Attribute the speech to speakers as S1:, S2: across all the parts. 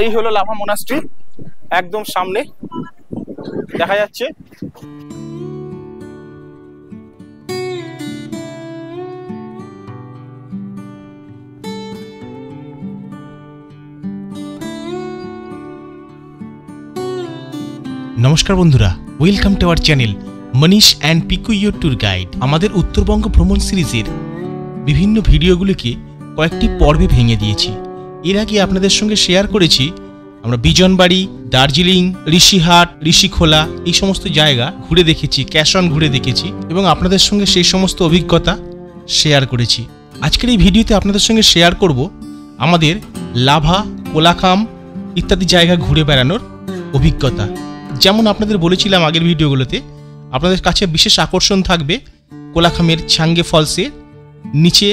S1: এই হলো lava monastery, একদম সামনে দেখা যাচ্ছে।
S2: নমস্কার বন্ধুরা, welcome to our channel Manish and Piku your tour guide. আমাদের উত্তরবঙ্গ ভ্রমণ সিরিজের বিভিন্ন ভিডিওগুলিকে কয়েকটি পর্বে ভেঙে দিয়েছি। এর আগে আপনাদের সঙ্গে শেয়ার করেছি আমরা বিজনবাড়ি, দার্জিলিং, ঋষিহাট, ঋষিখোলা এই সমস্ত জায়গা ঘুরে দেখেছি, ক্যাশন ঘুরে দেখেছি এবং আপনাদের সঙ্গে সেই সমস্ত অভিজ্ঞতা শেয়ার করেছি। আজকের এই ভিডিওতে আপনাদের সঙ্গে শেয়ার করব আমাদের লাভা, কোলাখাম ইত্যাদি জায়গা ঘুরে বেড়ানোর অভিজ্ঞতা। যেমন আপনাদের বলেছিলাম আগের ভিডিওগুলোতে, আপনাদের কাছে বিশেষ আকর্ষণ থাকবে কোলাখামের ছাঙ্গে ফলসে নিচে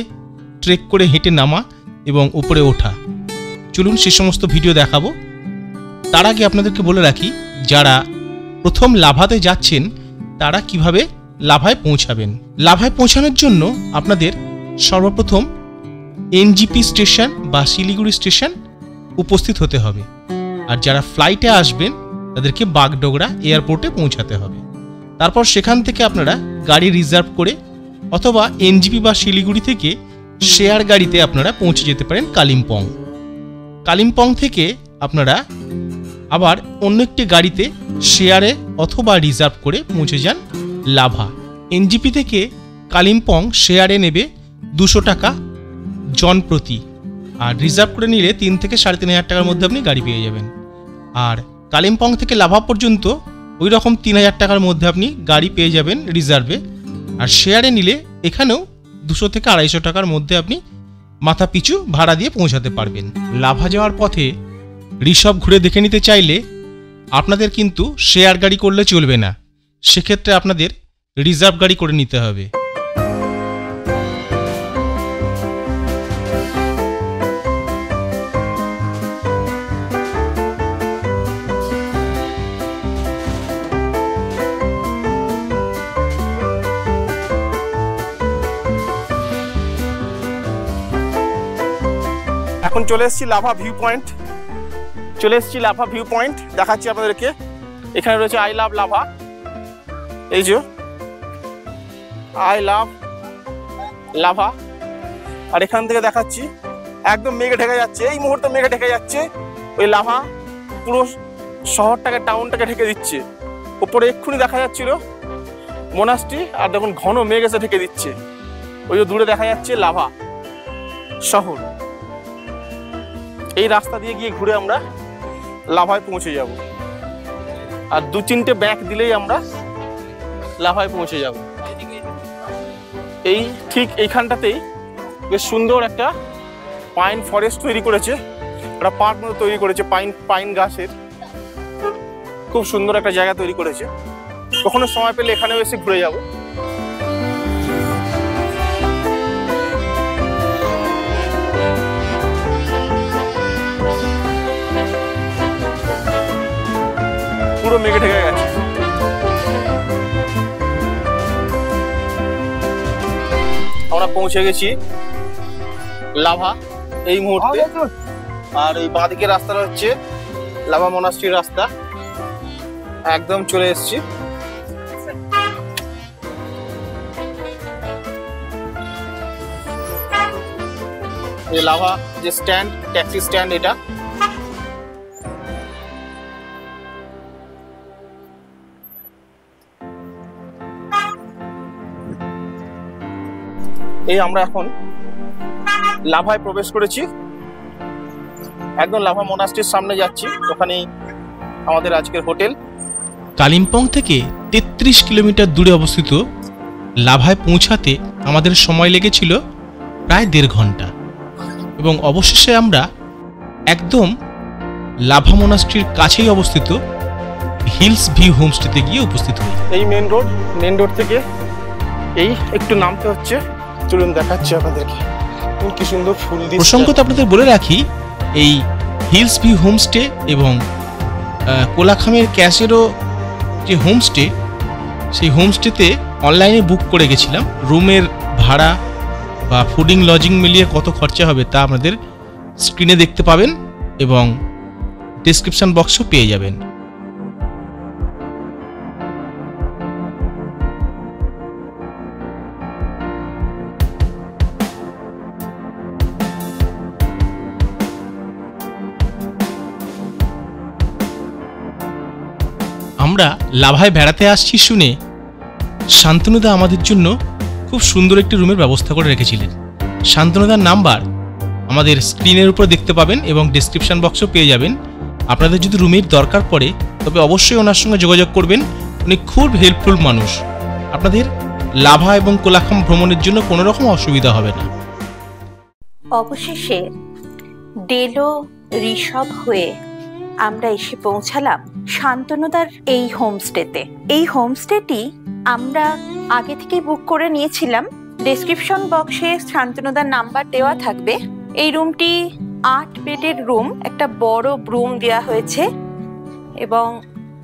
S2: ট্রেক করে হেঁটে নামা এবং উপরে ওঠা। চলুন সে সমস্ত ভিডিও দেখাবো। তার আগে আপনাদেরকে বলে রাখি, যারা প্রথম লাভাতে যাচ্ছেন তারা কিভাবে লাভায় পৌঁছাবেন। লাভায় পৌঁছানোর জন্য আপনাদের সর্বপ্রথম এনজিপি স্টেশন বা শিলিগুড়ি স্টেশন উপস্থিত হতে হবে। আর যারা ফ্লাইটে আসবেন তাদেরকে বাগডোগরা এয়ারপোর্টে পৌঁছাতে হবে। তারপর সেখান থেকে আপনারা গাড়ি রিজার্ভ করে অথবা এনজিপি বা শিলিগুড়ি থেকে শেয়ার গাড়িতে আপনারা পৌঁছে যেতে পারেন কালিম্পং। কালিম্পং থেকে আপনারা আবার অন্য একটি গাড়িতে শেয়ারে অথবা রিজার্ভ করে পৌঁছে যান লাভা। এনজিপি থেকে কালিম্পং শেয়ারে নেবে 200 টাকা জন প্রতি, আর রিজার্ভ করে নিলে 3 থেকে 3,500 টাকার মধ্যে আপনি গাড়ি পেয়ে যাবেন। আর কালিম্পং থেকে লাভা পর্যন্ত ওই রকম 3,000 টাকার মধ্যে আপনি গাড়ি পেয়ে যাবেন রিজার্ভে। আর শেয়ারে নিলে এখানেও 200 থেকে 250 টাকার মধ্যে আপনি মাথা পিছু ভাড়া দিয়ে পৌঁছাতে পারবেন। লাভা যাওয়ার পথে ঋষভ ঘুরে দেখে নিতে চাইলে আপনাদের কিন্তু শেয়ার গাড়ি করলে চলবে না, সেক্ষেত্রে আপনাদের রিজার্ভ গাড়ি করে নিতে হবে।
S1: এখন চলে এসেছি লাভা ভিউ পয়েন্ট। দেখাচ্ছি আপনাদেরকে। এখানে রয়েছে আই লাভ লাভা, এই যে আই লাভ লাভা। আর এখান থেকে দেখাচ্ছি একদম মেঘে ঢেকে যাচ্ছে, এই মুহূর্তে মেঘে ঢেকে যাচ্ছে। ওই লাভা পুরো শহরটাকে, টাউনটাকে ঢেকে দিচ্ছে। উপরে এক্ষুনি দেখা যাচ্ছিল মোনাস্ট্রি, আর দেখুন ঘন মেঘ এসে ঢেকে দিচ্ছে। ওই যে দূরে দেখা যাচ্ছে লাভা শহর। এই রাস্তা দিয়ে গিয়ে ঘুরে আমরা লাভায় পৌঁছে যাব, আর 2-3টে ব্যাক দিলেই আমরা লাভায় পৌঁছে যাব। এই ঠিক এইখানটাতেই বেশ সুন্দর একটা পাইন ফরেস্ট তৈরি করেছে, একটা পার্ক মতো তৈরি করেছে পাইন গাছের। খুব সুন্দর একটা জায়গা তৈরি করেছে। কখনো সময় পেলে এখানেও এসে ঘুরে যাব। পুরো মেঘে ঢেকে গেছে। আমরা পৌঁছে গেছি লাভা এই মুহূর্তে। আর এই বাঁদিকে রাস্তাটা হচ্ছে লাভা মোনাস্ট্রির রাস্তা। একদম চলে এসেছি। এই লাভা যে স্ট্যান্ড, ট্যাক্সি স্ট্যান্ড, এটা এই আমরা এখন লাভায় প্রবেশ করেছি। একদম লাভা মোনাস্ট্রির সামনে যাচ্ছি, ওখানেই আমাদের আজকের হোটেল।
S2: কালিম্পং থেকে 33 কিলোমিটার দূরে অবস্থিত লাভায় পৌঁছাতে আমাদের সময় লেগেছিল প্রায় 1.5 ঘন্টা এবং অবশেষে আমরা একদম লাভা মোনাস্ট্রির কাছেই অবস্থিত হিলস ভিউ হোমস্টেতে গিয়ে উপস্থিত হই।
S1: এই মেন রোড থেকে এই একটু নামতে হচ্ছে। চলুন দেখাচ্ছি আপনাদেরকে কি সুন্দর ফুল দিয়ে।
S2: প্রসঙ্গত আপনাদের বলে রাখি, এই হিলস ভিউ হোমস্টে এবং কোলাখামের ক্যাশেরও যে হোমস্টে, সেই হোমস্টেতে অনলাইনে বুক করে গেছিলাম। রুমের ভাড়া বা ফুডিং লজিং মিলিয়ে কত খরচা হবে তা আপনাদের স্ক্রিনে দেখতে পাবেন এবং ডেসক্রিপশন বক্সও পেয়ে যাবেন। আমরা লাভায় বেড়াতে আসছি শুনে শান্তনুদা আমাদের জন্য খুব সুন্দর একটি রুমের ব্যবস্থা করে রেখেছিলেন। শান্তনুদার নাম্বার আমাদের স্ক্রিনের উপর দেখতে পাবেন এবং ডেসক্রিপশন বক্সও পেয়ে যাবেন। আপনাদের যদি রুমের দরকার পড়ে তবে অবশ্যই ওনার সঙ্গে যোগাযোগ করবেন। উনি খুব হেল্পফুল মানুষ, আপনাদের লাভা এবং কোলাখাম ভ্রমণের জন্য কোনো রকম অসুবিধা হবে না।
S3: অবশেষে ডেলো ঋষভ হয়ে আমরা এসে পৌঁছালাম শান্তনুদার এই হোমস্টেতে। এই হোমস্টেটি আমরা আগে থেকেই বুক করে নিয়েছিলাম। ডেসক্রিপশন বক্সে শান্তনুদার নাম্বার দেওয়া থাকবে। এই রুমটি 8 বেডের রুম, একটা বড় রুম দেওয়া হয়েছে এবং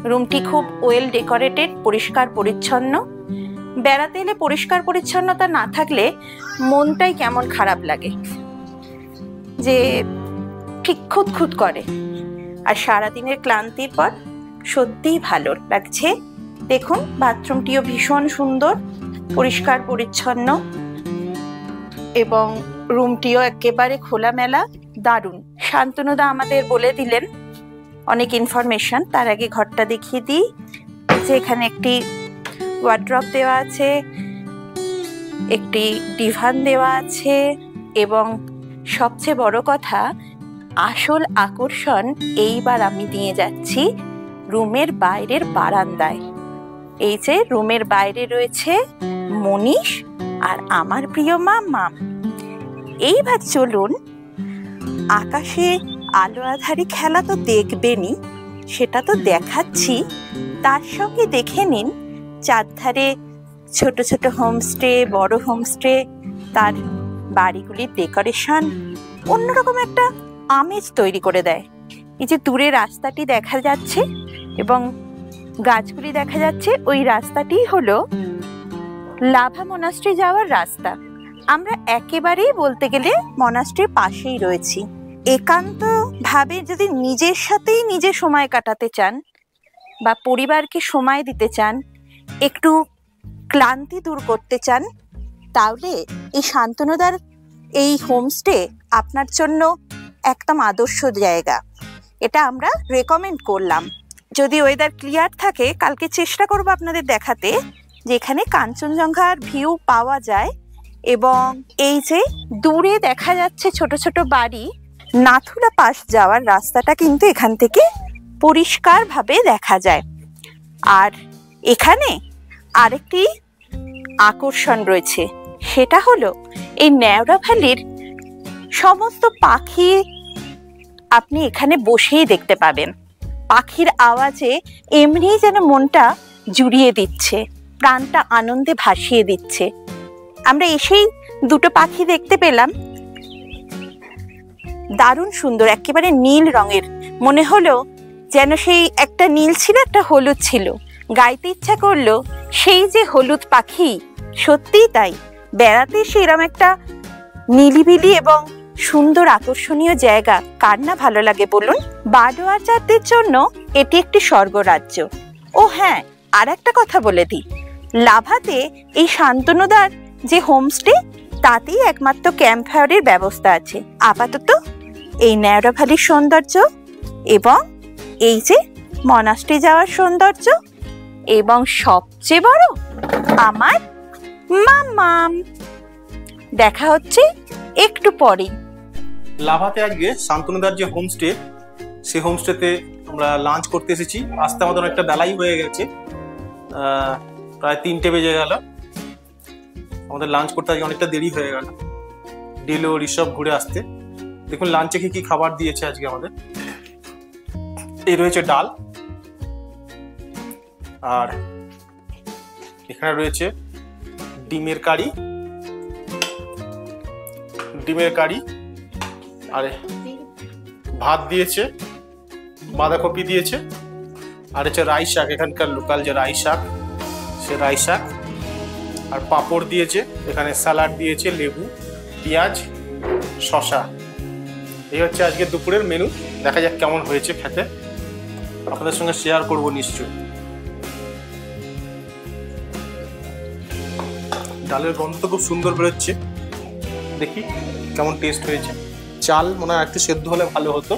S3: রুমটি খুব ওয়েল ডেকোরেটেড, পরিষ্কার পরিচ্ছন্ন। বেড়াতে এলে পরিষ্কার পরিচ্ছন্নতা না থাকলে মনটাই কেমন খারাপ লাগে, যে ঠিক খুঁতখুত করে। আর সারাদিনের ক্লান্তির পর সত্যিই ভালো লাগছে। দেখুন, বাথরুমটিও ভীষণ সুন্দর, পরিষ্কার পরিচ্ছন্ন এবং রুমটিও একেবারে খোলামেলা, দারুণ। শান্তনুদা আমাদের বলে দিলেন অনেক ইনফরমেশন। তার আগে ঘরটা দেখিয়ে দিই যে এখানে একটি ওয়ার্ড্রপ দেওয়া আছে, একটি ডিভান দেওয়া আছে এবং সবচেয়ে বড় কথা, আসল আকর্ষণ এইবার আমি নিয়ে যাচ্ছি রুমের বাইরের বারান্দায়। এই যে রুমের বাইরে রয়েছে মনীষ আর আমার প্রিয় মাম্মাম। এইবার চলুন, আকাশে আলো আঁধারি খেলা তো দেখবেনই, সেটা তো দেখাচ্ছি, তার সঙ্গে দেখে নিন চারধারে ছোট ছোট হোমস্টে, বড় হোমস্টে, তার বাড়িগুলির ডেকোরেশন অন্যরকম একটা আমেজ তৈরি করে দেয়। এই যে দূরে রাস্তাটি দেখা যাচ্ছে এবং গাছগুলি দেখা যাচ্ছে, ওই রাস্তাটি হলো লাভা মনাস্ট্রি যাওয়ার রাস্তা। আমরা একেবারেই বলতে গেলে মনাস্ট্রির পাশেই রয়েছি। একান্ত ভাবে যদি নিজের সাথেই নিজে সময় কাটাতে চান বা পরিবারকে সময় দিতে চান, একটু ক্লান্তি দূর করতে চান, তাহলে এই শান্তনুদার এই হোমস্টে আপনার জন্য একদম আদর্শ জায়গা। এটা আমরা রেকমেন্ড করলাম। যদি ওয়েদার ক্লিয়ার থাকে, কালকে চেষ্টা করব আপনাদের দেখাতে যে এখানে কাঞ্চনজঙ্ঘার ভিউ পাওয়া যায় এবং এই যে দূরে দেখা যাচ্ছে ছোট ছোট বাড়ি, নাথুলা পাস যাওয়ার রাস্তাটা কিন্তু এখান থেকে পরিষ্কারভাবে দেখা যায়। আর এখানে আরেকটি আকর্ষণ রয়েছে, সেটা হলো এই ন্যাওড়া ভ্যালির সমস্ত পাখি আপনি এখানে বসেই দেখতে পাবেন। পাখির আওয়াজে এমনি যেন মনটা জুড়িয়ে দিচ্ছে, প্রাণটা আনন্দে ভাসিয়ে দিচ্ছে। আমরা এসেই দুটো পাখি দেখতে পেলাম, দারুণ সুন্দর, একেবারে নীল রঙের। মনে হলো যেন সেই একটা নীল ছিল, একটা হলুদ ছিল। গাইতে ইচ্ছা করলো সেই যে হলুদ পাখি। সত্যিই তাই, বেড়াতে সেরকম একটা নিলিবিলি এবং সুন্দর আকর্ষণীয় জায়গা কার না ভালো লাগে বলুন? বার্ড ওয়াচারদের জন্য এটি একটি স্বর্গরাজ্য। ও হ্যাঁ, আর একটা কথা বলে দিই, লাভাতে এই শান্তনুদার যে হোমস্টে, তাতেই একমাত্র ক্যাম্প ফায়ারের ব্যবস্থা আছে। আপাতত এই ন্যাওড়া ভ্যালির সৌন্দর্য এবং এই যে মনাস্ট্রি যাওয়ার সৌন্দর্য এবং সবচেয়ে বড় আমার মাম্মাম। দেখা হচ্ছে একটু পরেই।
S1: লাভাতে আজকে শান্তনুদার যে হোমস্টে, সেই হোমস্টেতে আমরা লাঞ্চ করতে এসেছি। আসতে আমাদের অনেকটা বেলাই হয়ে গেছে, প্রায় 3টে বেজে গেল। আমাদের লাঞ্চ করতে আজকে অনেকটা দেরি হয়ে গেল ডেলো ঋষভ ঘুরে আসতে। দেখুন লাঞ্চে কি কি খাবার দিয়েছে আজকে আমাদের। এই রয়েছে ডাল, আর এখানে রয়েছে ডিমের কারি, আর ভাত দিয়েছে, বাঁধাকপি দিয়েছে, আর হচ্ছে রাই শাক, এখানকার লোকাল যে রাই শাক, সে রাই শাক, আর পাঁপড় দিয়েছে। এখানে স্যালাড দিয়েছে, লেবু, পেঁয়াজ, শসা। এই হচ্ছে আজকে দুপুরের মেনু। দেখা যাক কেমন হয়েছে খেতে, আপনাদের সঙ্গে শেয়ার করব নিশ্চয়ই। ডালের গন্ধ তো খুব সুন্দর বেরোচ্ছে, দেখি কেমন টেস্ট হয়েছে। চাল মনে হয় একটু সেদ্ধ হলে ভালো হতো।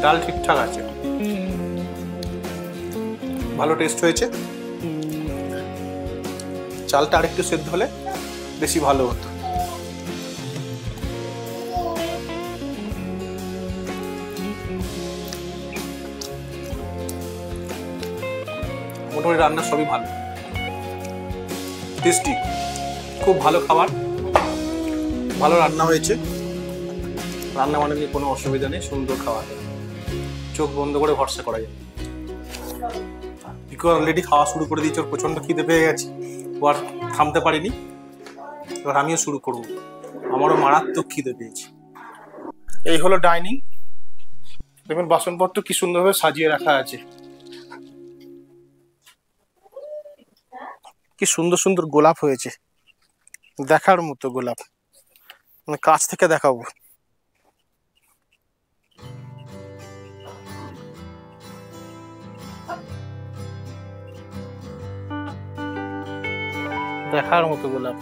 S1: ডাল ঠিকঠাক আছে, ভালো টেস্ট হয়েছে। চালটা আরেকটু সেদ্ধ হলে বেশি ভালো হতো। মোটামুটি রান্না সবই ভালো, টেস্টি, খুব ভালো খাবার, ভালো রান্না হয়েছে। রান্না মানে নিয়ে কোনো অসুবিধা নেই, সুন্দর খাবার, চোখ বন্ধ করে ভরসা করা যায়। পিকু অলরেডি খাওয়া শুরু করে দিয়েছে, ওর প্রচন্ড খিদে পেয়ে গেছে, ও আর থামতে পারিনি। এবার আমিও শুরু করবো, আমারও মারাত্মক খিদে পেয়েছে। এই হলো ডাইনিং, দেখুন বাসনপত্র কি সুন্দরভাবে সাজিয়ে রাখা আছে, কি সুন্দর সুন্দর গোলাপ হয়েছে, দেখার মতো গোলাপ, মানে কাছ থেকে দেখাবো। দেখার মতো গোলাপ।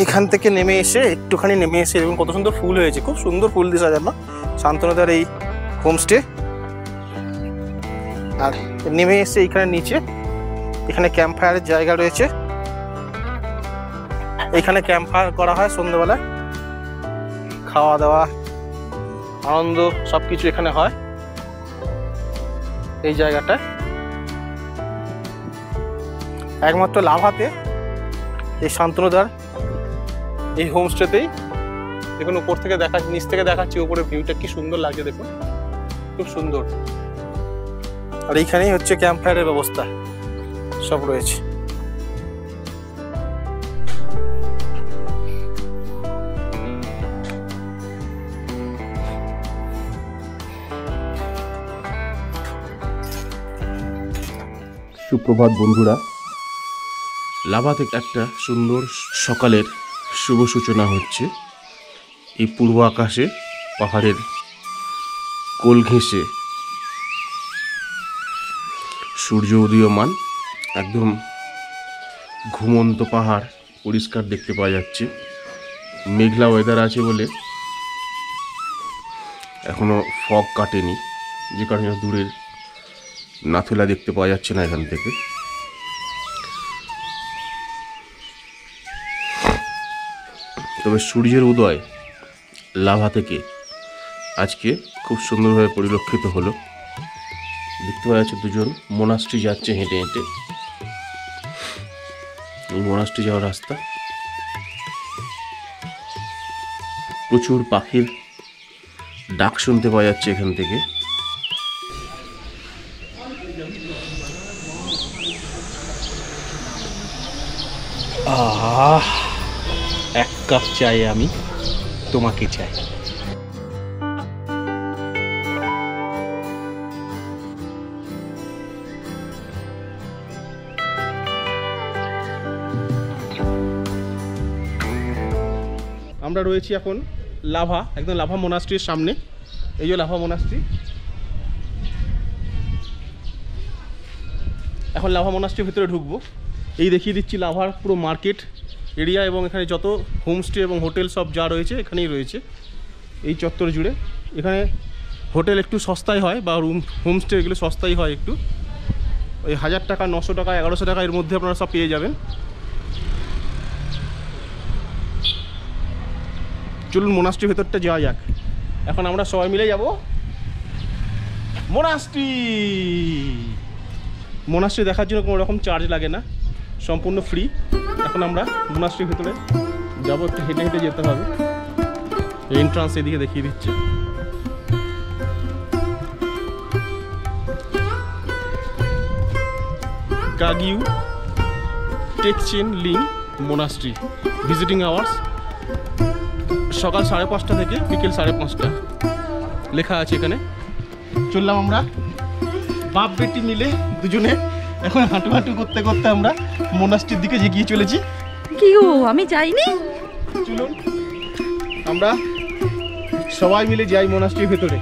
S1: এখান থেকে নেমে এসে একটুখানি নেমে এসে এবং কত সুন্দর ফুল হয়েছে, খুব সুন্দর ফুল দিয়ে সাজানো শান্তনুদার এই হোমস্টে। আর নেমে এসে এইখানে নিচে এখানে ক্যাম্প ফায়ারের জায়গা রয়েছে, এখানে ক্যাম্প ফায়ার করা হয় সন্ধ্যেবেলায়, খাওয়া দাওয়া আনন্দ সবকিছু এখানে হয় এই জায়গাটায়। একমাত্র লাভাতে এই শান্তনুদার এই হোমস্টেতেই দেখুন, উপর থেকে দেখা, নিচ থেকে দেখাচ্ছি উপরে ভিউটা কি সুন্দর লাগছে, দেখুন খুব সুন্দর। আর এইখানেই হচ্ছে ক্যাম্প ফায়ারের ব্যবস্থা সব রয়েছে।
S4: সুপ্রভাত বন্ধুরা, লাভা থেকে একটা সুন্দর সকালের শুভ সূচনা হচ্ছে। এই পূর্ব আকাশে পাহাড়ের কোল ঘেঁষে সূর্য উদীয়মান, একদম ঘুমন্ত পাহাড় পরিষ্কার দেখতে পাওয়া যাচ্ছে। মেঘলা ওয়েদার আছে বলে এখনো ফগ কাটেনি, যে কারণে দূরের নাথুলা দেখতে পাওয়া যাচ্ছে না এখান থেকে। তবে সূর্যের উদয় লাভা থেকে আজকে খুব সুন্দরভাবে পরিলক্ষিত হলো। দেখতে পাওয়া যাচ্ছে দুজন মোনাস্ট্রি যাচ্ছে হেঁটে হেঁটে, এই মোনাস্ট্রি যাওয়ার রাস্তা। প্রচুর পাখির ডাক শুনতে পাওয়া যাচ্ছে এখান থেকে।
S2: এক কাপ চাই আমি তোমাকে চাই।
S1: আমরা রয়েছি এখন লাভা, একদম লাভা মোনাস্ট্রির সামনে। এই যে লাভা মোনাস্ট্রি, এখন লাভা মোনাস্ট্রির ভিতরে ঢুকবো। এই দেখিয়ে দিচ্ছি লাভার পুরো মার্কেট এরিয়া, এবং এখানে যত হোমস্টে এবং হোটেল সব যা রয়েছে এখানেই রয়েছে এই চত্বর জুড়ে। এখানে হোটেল একটু সস্তায় হয়, বা রুম হোমস্টে এগুলো সস্তাই হয় একটু, ওই 1000 টাকা, 900 টাকা, 1100 টাকা এর মধ্যে আপনারা সব পেয়ে যাবেন। চলুন মোনাস্ট্রির ভেতরটা যাওয়া যাক। এখন আমরা সবাই মিলে যাব মোনাস্ট্রি। মোনাস্ট্রি দেখার জন্য কোনো রকম চার্জ লাগে না, সম্পূর্ণ ফ্রি। এখন আমরা মোনাস্ট্রির ভেতরে যাবো, একটু হেঁটে হেঁটে যেতে হবে। এন্ট্রান্স এদিকে দেখিয়ে দিচ্ছে। কাগিউ টেকচেন লিং মোনাস্ট্রি, ভিজিটিং আওয়ার্স সকাল 5:30 থেকে বিকেল 5:30 লেখা আছে এখানে। চললাম আমরা বাপ বেটি মিলে দুজনে এখন হাঁটু হাঁটু করতে করতে আমরা মোনাস্ট্রির দিকে এগিয়ে চলেছি।
S3: কি গো, আমি যাইনি?
S1: চলুন আমরা সবাই মিলে যাই মোনাস্ট্রির ভেতরে,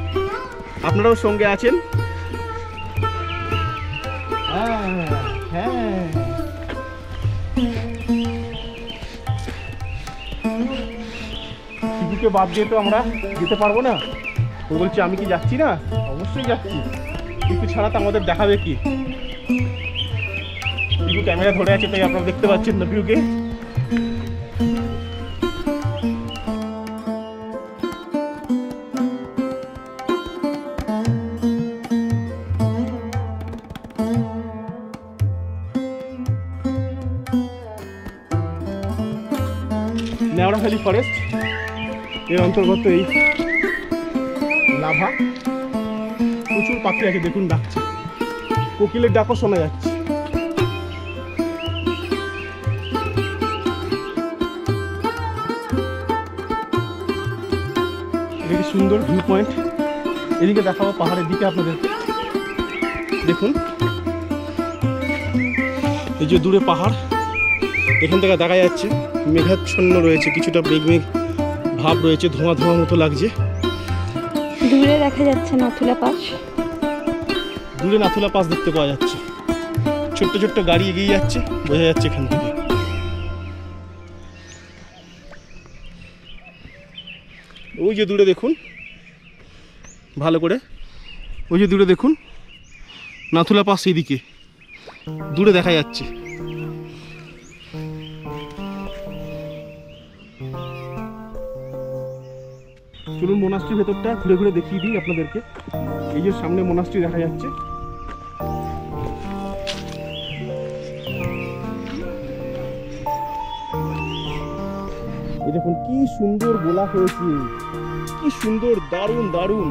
S1: আপনারাও সঙ্গে আছেন। হ্যাঁ, টিভিকে বাদ দিয়ে তো আমরা যেতে পারবো না। ও বলছে আমি কি যাচ্ছি না? অবশ্যই যাচ্ছি, টিভি ছাড়া তো আমাদের দেখাবে কি? টিভি ক্যামেরা ধরে আছে তাই আপনারা দেখতে পাচ্ছেন না ভিউকে। নেওড়া ভ্যালি ফরেস্ট এর অন্তর্গত এই লাভা। প্রচুর পাখি আছে, দেখুন ডাকছে, কোকিলের ডাকও শোনা যাচ্ছে। এদিকে সুন্দর ভিউ পয়েন্ট, এদিকে দেখাবো পাহাড়ের দিকে আপনাদেরকে। দেখুন এই যে দূরে পাহাড়, এখান থেকে দেখা যাচ্ছে মেঘাচ্ছন্ন রয়েছে, কিছুটা মেঘ মেঘ ভাব রয়েছে, ধোঁয়া ধোঁয়া মতো লাগছে।
S3: দূরে দেখা যাচ্ছে নাথুলা পাস,
S1: দূরে নাথুলা পাস দেখতে পাওয়া যাচ্ছে। ছোট্ট ছোট্ট গাড়ি এগিয়ে যাচ্ছে, বোঝা যাচ্ছে এখান থেকে। ওই যে দূরে দেখুন ভালো করে, ওই যে দূরে দেখুন নাথুলা পাস, এইদিকে দূরে দেখা যাচ্ছে। চলুন মোনাস্ট্রির ভেতরটা ঘুরে ঘুরে দেখিয়ে দিই আপনাদেরকে। এই যে সামনে মোনাস্ট্রি দেখা যাচ্ছে, এই দেখুন কি সুন্দর গোলাপ হয়েছে, কি সুন্দর, দারুণ দারুণ,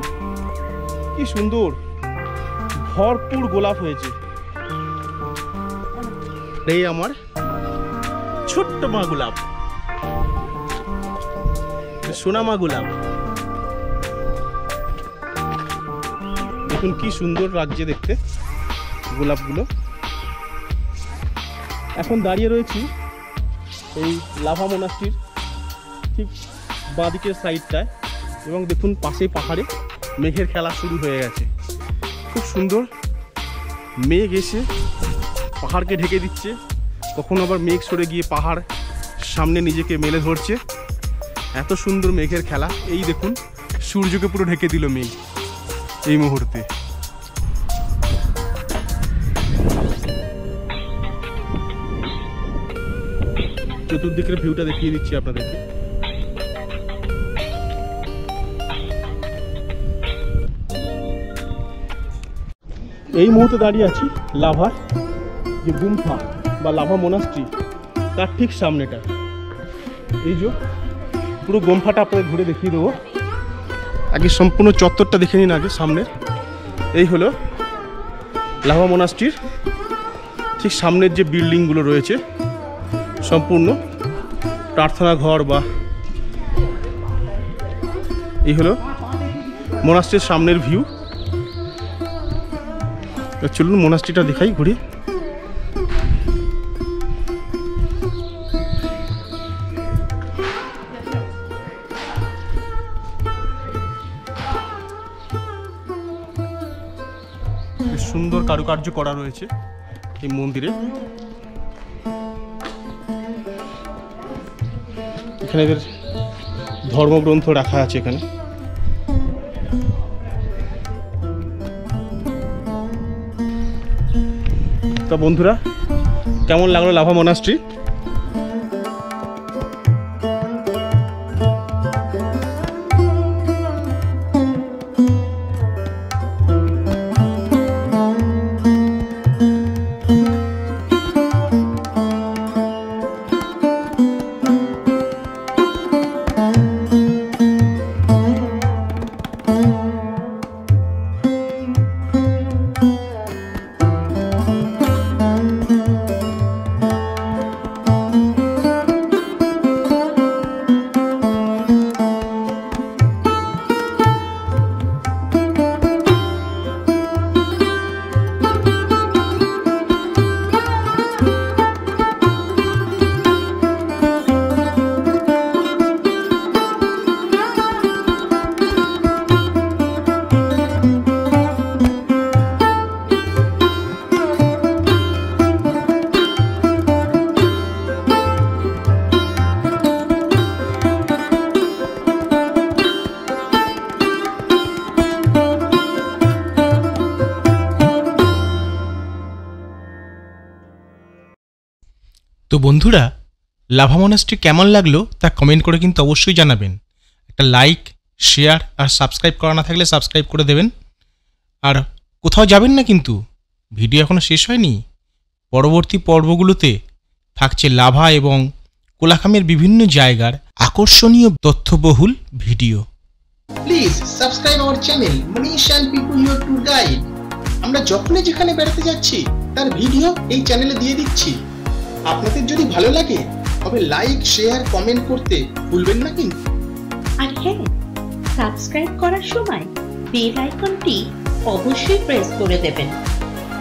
S1: কি সুন্দর ভরপুর গোলাপ হয়েছে। এই আমার ছোট্ট মা গোলাপ, সোনামা গোলাপ। দেখুন কি সুন্দর লাগছে দেখতে গোলাপগুলো। এখন দাঁড়িয়ে রয়েছি এই লাভা মোনাস্ট্রির ঠিক বাঁদিকের সাইডটায়, এবং দেখুন পাশে পাহাড়ে মেঘের খেলা শুরু হয়ে গেছে। খুব সুন্দর মেঘ এসে পাহাড়কে ঢেকে দিচ্ছে, কখনো আবার মেঘ সরে গিয়ে পাহাড় সামনে নিজেকে মেলে ধরছে। এত সুন্দর মেঘের খেলা। এই দেখুন সূর্যকে পুরো ঢেকে দিল মেঘ এই মুহূর্তে। চতুর্দিকের ভিউটা দেখিয়ে দিচ্ছি আপনাদেরকে। এই মুহূর্তে দাঁড়িয়ে আছি লাভার যে গুম্ফা বা লাভা মোনাস্ট্রি, তার ঠিক সামনেটা। এই যে পুরো গুম্ফাটা আপনাদের ঘুরে দেখিয়ে দেবো। আগে সম্পূর্ণ চত্বরটা দেখে নিন আগে সামনে। এই হলো লাভা মোনাস্ট্রির ঠিক সামনের যে বিল্ডিংগুলো রয়েছে, সম্পূর্ণ প্রার্থনা ঘর, বা এই হলো মোনাস্ট্রির সামনের ভিউ। চলুন মোনাস্ট্রিটা দেখাই ঘুরে। সুন্দর কারুকার্য করা রয়েছে এই মন্দিরে। এখানে এদের ধর্মগ্রন্থ রাখা আছে এখানে। তা বন্ধুরা, কেমন লাগলো লাভা মোনাস্ট্রি?
S2: তো বন্ধুরা, লাভা মনাস্ট্রি কেমন লাগলো তা কমেন্ট করে কিন্তু অবশ্যই জানাবেন। একটা লাইক, শেয়ার আর সাবস্ক্রাইব করা না থাকলে সাবস্ক্রাইব করে দেবেন। আর কোথাও যাবেন না, কিন্তু ভিডিও এখনও শেষ হয়নি। পরবর্তী পর্বগুলোতে থাকছে লাভা এবং কোলাখামের বিভিন্ন জায়গার আকর্ষণীয় তথ্যবহুল video.
S5: Please subscribe our channel Manish and people your tour guide. আমরা যখনই যেখানে বেড়াতে যাচ্ছি তার ভিডিও এই চ্যানেলে দিয়ে দিচ্ছি। আপনাদের যদি ভালো লাগে তবে লাইক, শেয়ার, কমেন্ট করতে ভুলবেন না কিন্তু।
S6: আর হ্যাঁ, সাবস্ক্রাইব করার সময় বেল আইকনটি অবশ্যই প্রেস করে দেবেন,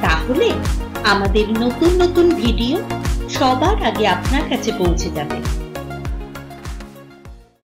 S6: তাহলে আমাদের নতুন নতুন ভিডিও সবার আগে আপনার কাছে পৌঁছে যাবে।